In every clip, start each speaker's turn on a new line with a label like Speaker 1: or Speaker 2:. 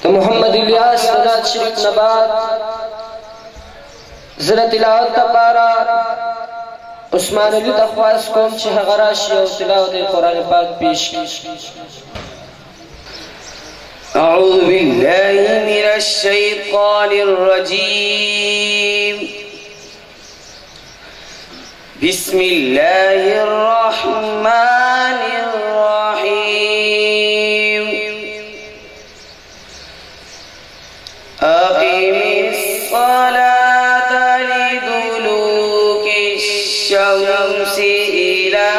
Speaker 1: تو محمد الیاس نعت شریف نبات زر تلاوت تبارا عثمان علی تخواست کوم چې هغه راشي او تلاوت قرآن پاک پیش
Speaker 2: أعوذ بالله من الشيطان الرجيم بسم الله الرحمن الرحيم أقم الصلاة لدلوك الشمس إلى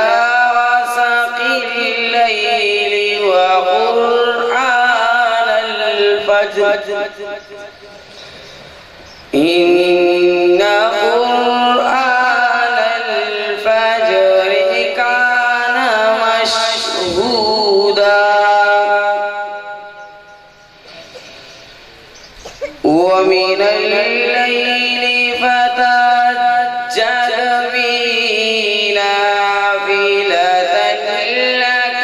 Speaker 2: غسق الليل وقرآن الفجر إن قرآن الفجر كان مشهودا ومن الليل فتهجد به نافلة لك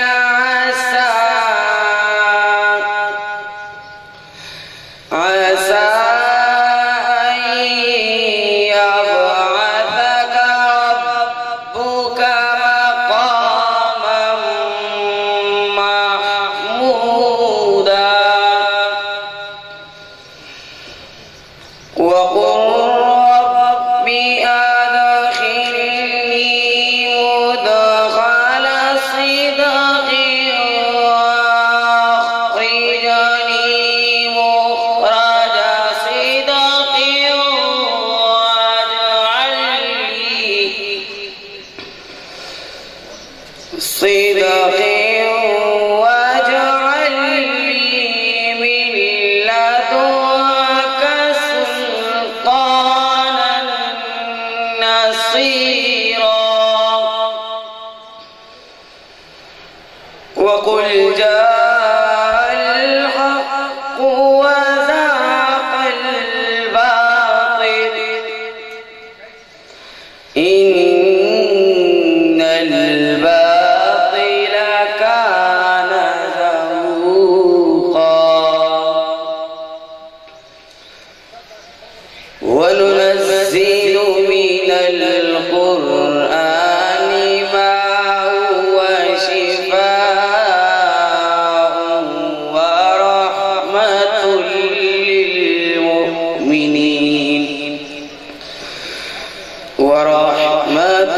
Speaker 2: عسى أن يبعثك ربك مقاما محمودا وقل رب أدخلني مدخل صدق وأخرجني مخرج صدق واجعل لي من لدنك سلطانا نصيرا وقل جاء الحق وزهق الباطل إن الباطل كان زهوقا وننزل من القرآن ما هو شفاء ورحمة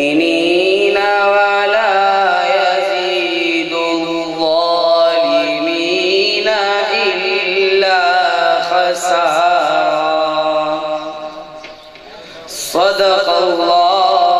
Speaker 2: للمؤمنين ولا يزيد الظالمين إلا خسارا صدق الله